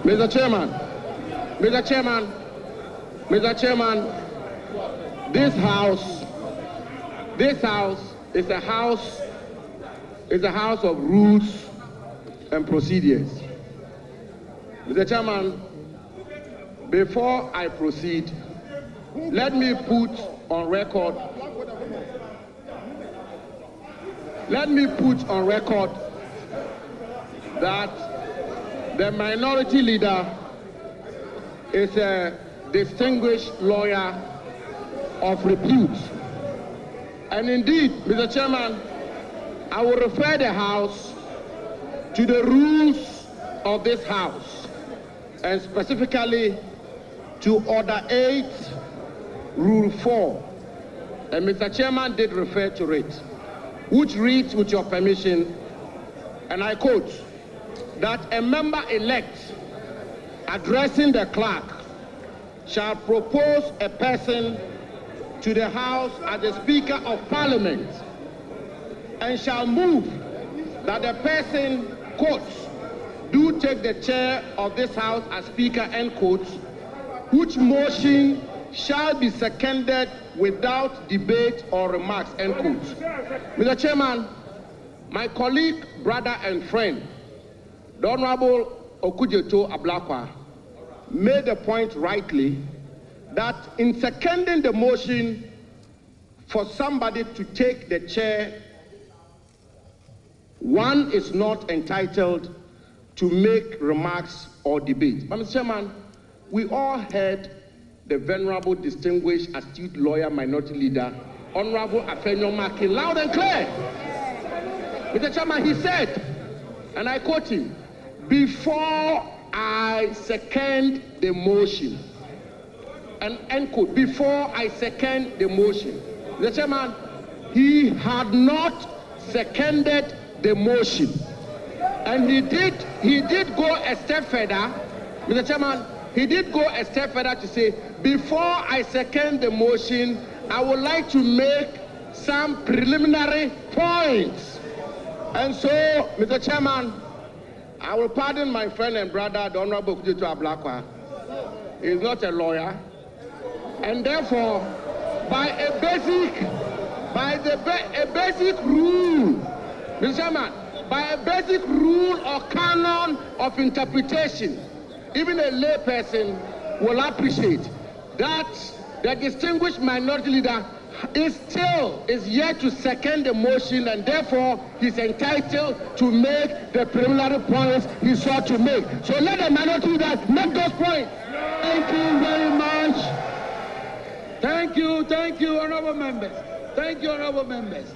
Mr. Chairman, this house is a house of rules and procedures. Mr. Chairman, before I proceed, let me put on record that the minority leader is a distinguished lawyer of repute. And indeed, Mr. Chairman, I will refer the House to the rules of this House, and specifically to Order 8, Rule 4. And Mr. Chairman did refer to it, which reads, with your permission, and I quote, that a member-elect addressing the clerk shall propose a person to the House as the Speaker of Parliament and shall move that the person, quotes, do take the chair of this House as Speaker, end quotes, which motion shall be seconded without debate or remarks, end quotes. Mr. Chairman, my colleague, brother, and friend, the Honorable Okujeto Ablakwa, made the point rightly that in seconding the motion for somebody to take the chair, one is not entitled to make remarks or debate. But Mr. Chairman, we all heard the venerable, distinguished, astute lawyer, minority leader, Honorable Afenyo Maki, loud and clear. Mr. Chairman, he said, and I quote him, before I second the motion, and end quote, before I second the motion. Mr. Chairman, he had not seconded the motion. And he did go a step further, Mr. Chairman, he did go a step further to say, before I second the motion, I would like to make some preliminary points. And so, Mr. Chairman, I will pardon my friend and brother, the Honorable Okujeto Ablakwa. He is not a lawyer. And therefore, by a basic rule, Mr. Chairman, by a basic rule or canon of interpretation, even a lay person will appreciate that the distinguished minority leader is yet to second the motion, and therefore he's entitled to make the preliminary points he sought to make. So let the minority leader make those points. Thank you very much. Thank you, honorable members. Thank you, honorable members.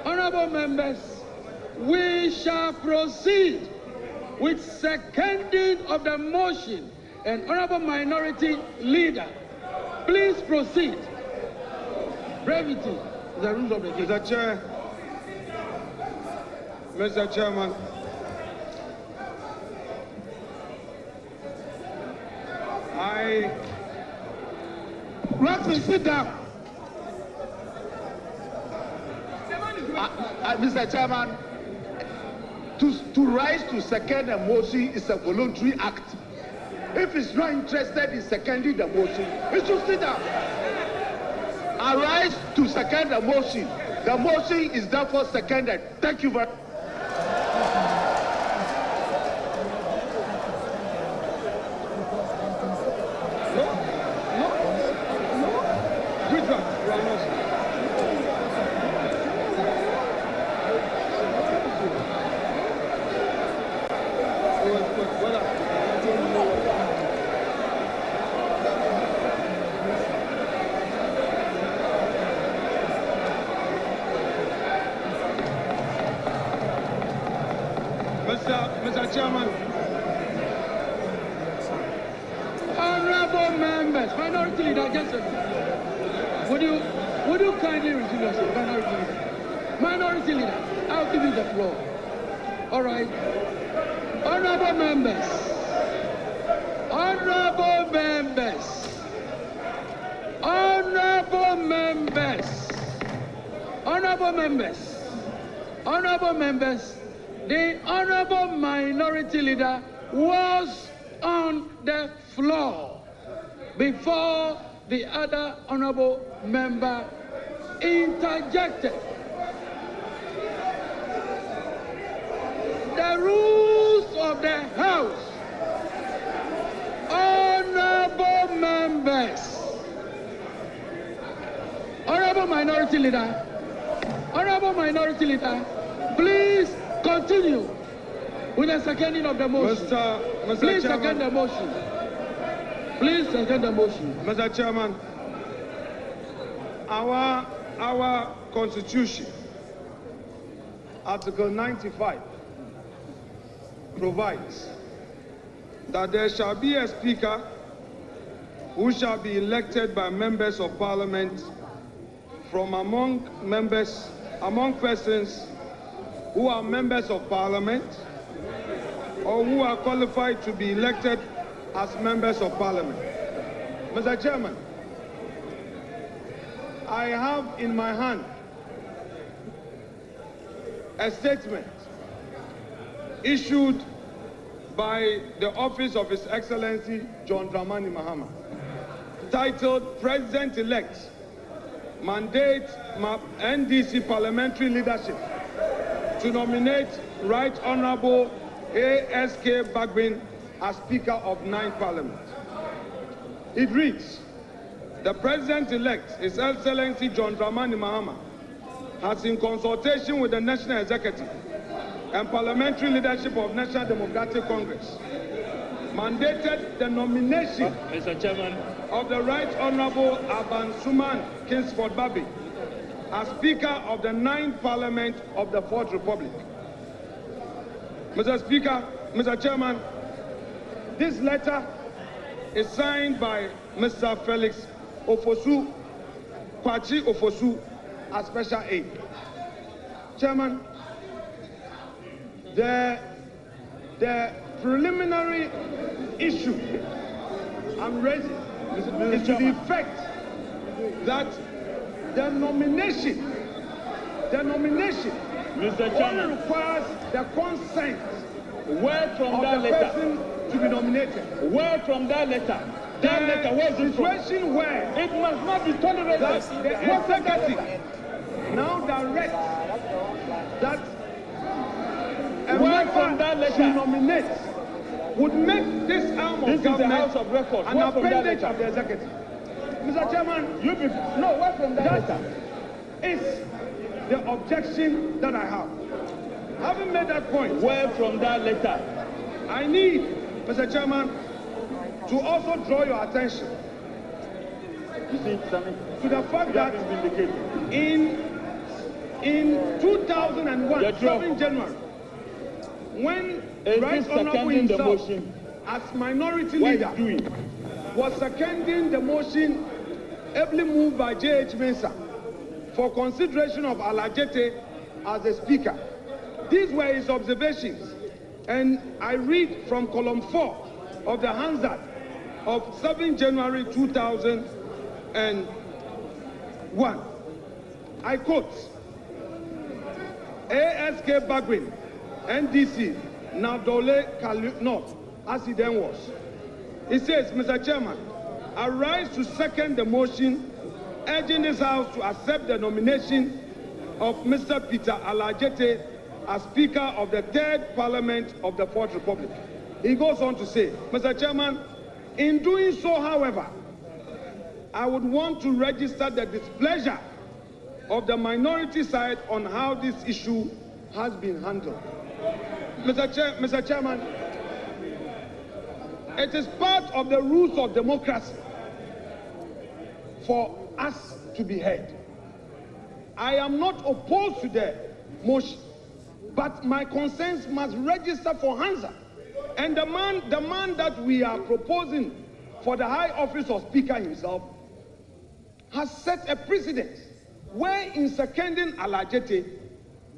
Honorable members, we shall proceed with seconding of the motion. And honorable minority leader, please proceed. Brevity, the rules of the game. Mr. Chairman, Roxy, sit down. Mr. Chairman, to rise to second a motion is a voluntary act. If he's not interested in seconding the motion, he should sit down. I rise to second the motion. The motion is therefore seconded. Thank you very much. Mr. Chairman, honorable members, minority leader, just would you kindly resume yourself, minority leader? Minority leader, I'll give you the floor. All right. Honorable members, honorable members, honorable members, honorable members, honorable members. The honorable minority leader was on the floor before the other honorable member interjected. The rules of the House, honorable members, honorable minority leader, please continue. With the seconding of the motion. Mr. Please Chairman. second the motion. Please second the motion. Mr. Chairman, our Constitution, Article 95, provides that there shall be a Speaker who shall be elected by members of Parliament from among persons who are members of Parliament or who are qualified to be elected as members of Parliament. Mr. Chairman, I have in my hand a statement issued by the Office of His Excellency John Dramani Mahama, titled President-elect Mandate NDC Parliamentary Leadership to nominate Right Honorable A.S.K. Bagbin as Speaker of 9th Parliament. It reads, the President-elect, His Excellency John Dramani Mahama, has in consultation with the National Executive and Parliamentary Leadership of National Democratic Congress, mandated the nomination Mr. Chairman, of the Right Honorable Aban Suman Kingsford Babi as Speaker of the 9th Parliament of the 4th Republic. Mr. Speaker, Mr. Chairman, this letter is signed by Mr. Felix Ofosu, Kwachi Ofosu, as Special Aide. Chairman, the preliminary issue I'm raising is to the effect that the nomination Mr. only Chairman, requires the consent where from of that the letter? person to be nominated. Where from that letter? That letter, where is it from? Situation where It must not be tolerated. that the executive now directs that a Where from that member letter? she nominates would make this arm This of is the government House of Records. an Where from that appendage letter? of the executive. Mr. Chairman, You be, no, where from that that letter? is the objection that I have. Having made that point, Where from that letter? I need, Mr. Chairman, to also draw your attention You see, Sammy, to the fact you that have been vindicated. in 2001, Your job. 7 January, when Is Right this Honorable seconding the himself, motion? as minority What leader, is doing? was seconding the motion ably moved by J.H. Mensah for consideration of Alajete as the Speaker. These were his observations, and I read from column 4 of the Hansard of 7 January 2001. I quote, A.S.K. Bagwin, NDC, Nadole Kalu North, as he then was. He says, Mr. Chairman, I rise to second the motion urging this House to accept the nomination of Mr. Peter Alajete as Speaker of the 3rd Parliament of the 4th Republic. He goes on to say, Mr. Chairman, in doing so, however, I would want to register the displeasure of the minority side on how this issue has been handled. Mr. Chairman, it is part of the rules of democracy for us to be heard. I am not opposed to the motion, but my concerns must register for Hansa. And the man that we are proposing for the high office of Speaker himself has set a precedent where in seconding Alajete,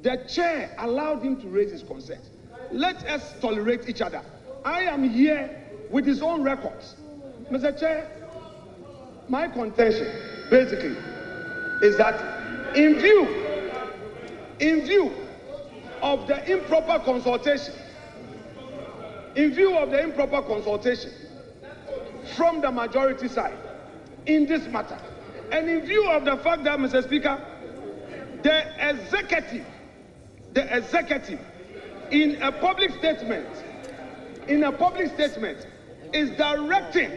the chair allowed him to raise his concerns. Let us tolerate each other. I am here with his own records. Mr. Chair, my contention basically is that in view of the improper consultation, from the majority side in this matter, and in view of the fact that, Mr. Speaker, the executive in a public statement is directing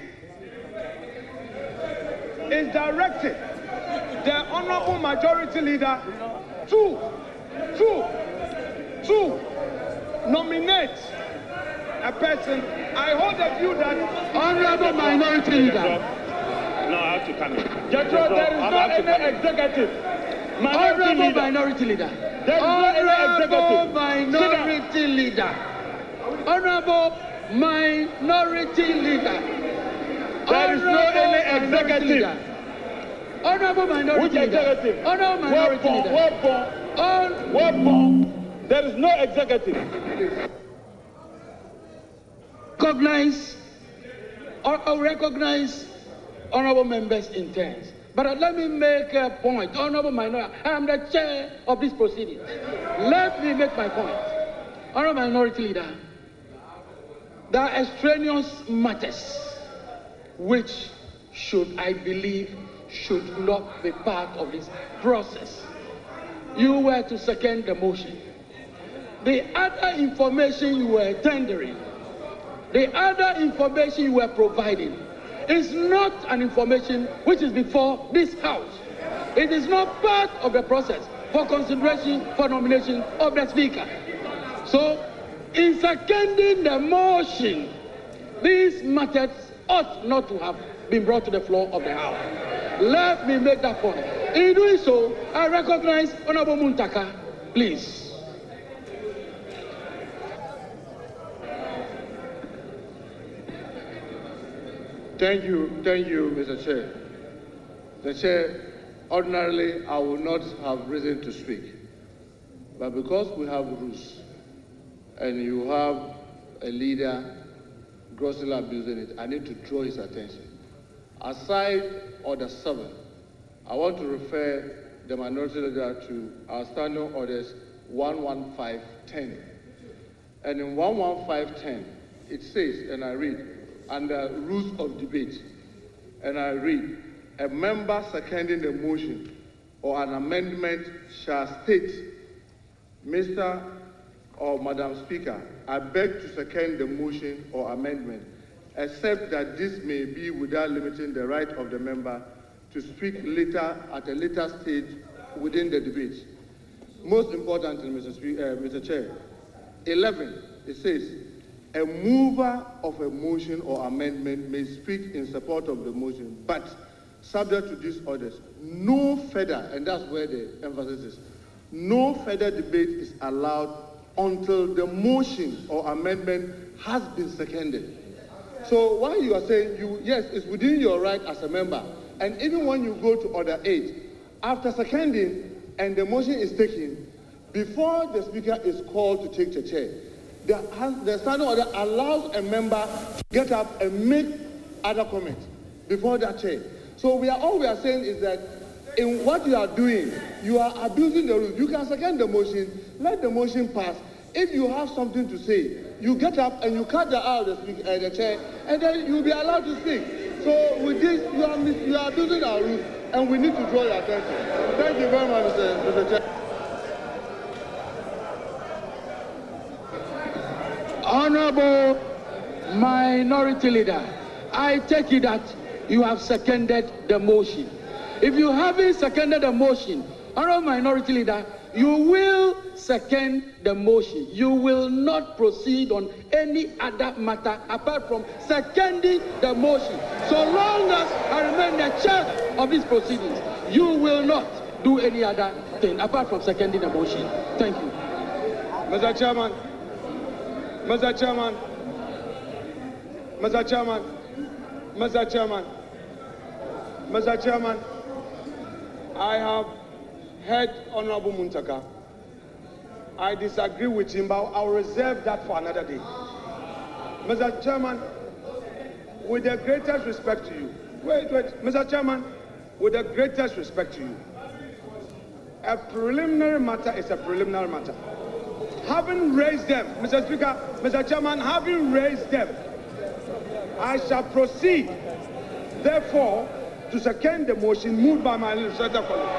the honorable majority leader to nominate a person, I hold a view that Honorable Minority Leader. No, I have to come in. Jethro, there is no any executive. Honorable Minority Leader. There is no any executive. Minority Leader. Honorable Minority Leader. There is no any executive. Honorable Minority Which Leader. executive? Honorable Minority Leader. Webborn. There is no executive. Recognize honorable members' intents. But let me make a point. Honorable Minority, I am the chair of this proceedings. Let me make my point. Honorable Minority Leader, there are extraneous matters which I believe should not be part of this process. You were to second the motion. The other information you were tendering, the other information you were providing is not an information which is before this House. It is not part of the process for consideration for nomination of the Speaker. So, in seconding the motion, these matters ought not to have been brought to the floor of the House. Let me make that point. In doing so, I recognize Honorable Muntaka, please. Thank you, Mr. Chair. The Chair, ordinarily I would not have reason to speak, but because we have rules and you have a leader grossly abusing it, I need to draw his attention. Aside Order 7, I want to refer the Minority Leader to our Standing Orders 11510. And in 11510, it says, and I read, under rules of debate, and I read, a member seconding the motion or an amendment shall state, Mr. or Madam Speaker, I beg to second the motion or amendment, except that this may be without limiting the right of the member to speak later at a later stage within the debate. Most importantly, Mr. Chair, 11, it says, a mover of a motion or amendment may speak in support of the motion, but subject to these orders, no further, and that's where the emphasis is, no further debate is allowed until the motion or amendment has been seconded. So while you are saying, yes, it's within your right as a member, and even when you go to Order 8, after seconding and the motion is taken, before the Speaker is called to take the chair, the Standing Order allows a member to get up and make other comments before that chair. So all we are saying is that in what you are doing, you are abusing the rules. You can second the motion, let the motion pass. If you have something to say, you get up and you cut out the chair, and then you'll be allowed to speak. So with this, you are abusing our rules, and we need to draw your attention. Thank you very much, Mr. Chair. Honorable Minority Leader, I take it that you have seconded the motion. If you haven't seconded the motion, Honorable Minority Leader, you will second the motion. You will not proceed on any other matter apart from seconding the motion. So long as I remain the chair of these proceedings, you will not do any other thing apart from seconding the motion. Thank you. Mr. Chairman, Mr. Chairman, Mr. Chairman, Mr. Chairman, Mr. Chairman, I have heard Honorable Muntaka. I disagree with him, but I'll reserve that for another day. Mr. Chairman, with the greatest respect to you, wait, Mr. Chairman, with the greatest respect to you, a preliminary matter is a preliminary matter. Having raised them, Mr. Speaker, Mr. Chairman, having raised them, I shall proceed, therefore, to second the motion moved by my legislator colleague.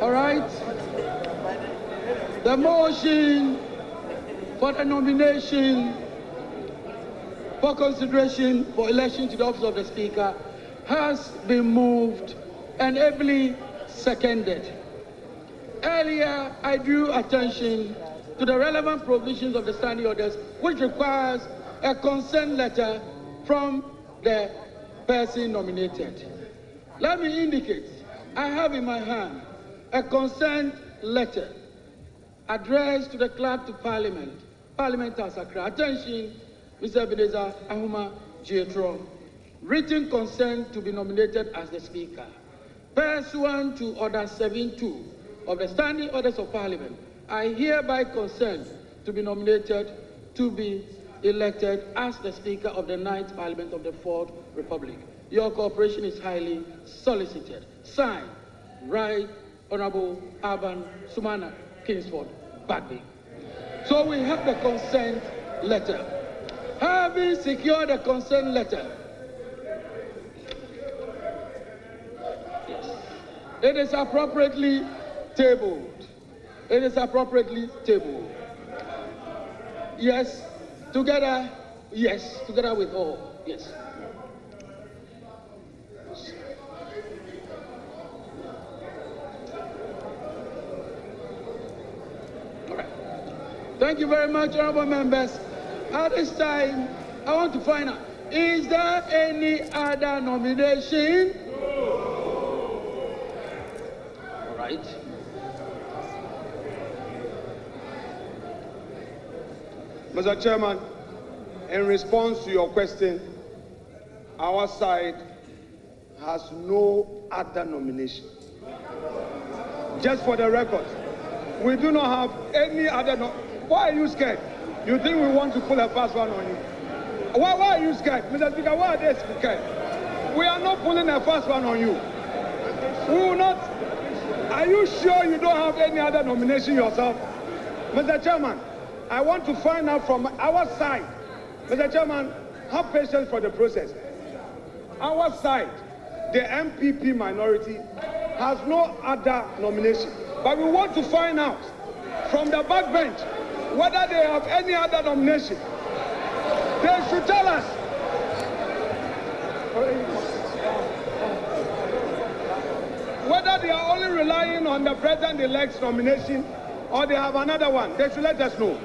All right. The motion for the nomination for consideration for election to the office of the Speaker has been moved and ably seconded. Earlier, I drew attention to the relevant provisions of the standing orders, which requires a consent letter from the person nominated. Let me indicate, I have in my hand a consent letter addressed to the Clerk to Parliament, Parliament House Accra. Attention, Mr. Ebenezer Ahuma Jietro. Written consent to be nominated as the Speaker. Pursuant to Order 7.2 of the Standing Orders of Parliament, I hereby consent to be nominated to be elected as the Speaker of the 9th Parliament of the 4th Republic. Your cooperation is highly solicited. Signed, Right Honorable Adom Sumana Kingsford Bagby. So we have the consent letter. Having secured the consent letter, yes, it is appropriately tabled. It is appropriately tabled. Yes, together, yes, together with all, yes. All right. Thank you very much, honorable members. At this time, I want to find out, is there any other nomination? All right. Mr. Chairman, in response to your question, our side has no other nomination. Just for the record, we do not have any other. Why are you scared? You think we want to pull a fast one on you? Why are you scared? Mr. Speaker, why are they scared? We are not pulling a fast one on you. We will not. Are you sure you don't have any other nomination yourself? Mr. Chairman, I want to find out from our side. Mr. Chairman, have patience for the process. Our side, the MPP minority, has no other nomination. But we want to find out from the backbench whether they have any other nomination. They should tell us. Whether they are only relying on the president-elect's nomination or they have another one. They should let us know.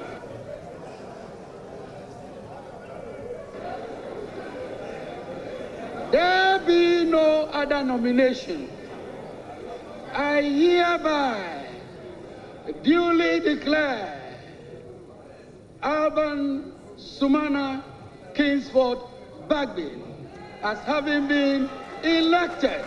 There be no other nomination. I hereby duly declare Adom Sumana Kingsford Bagby as having been elected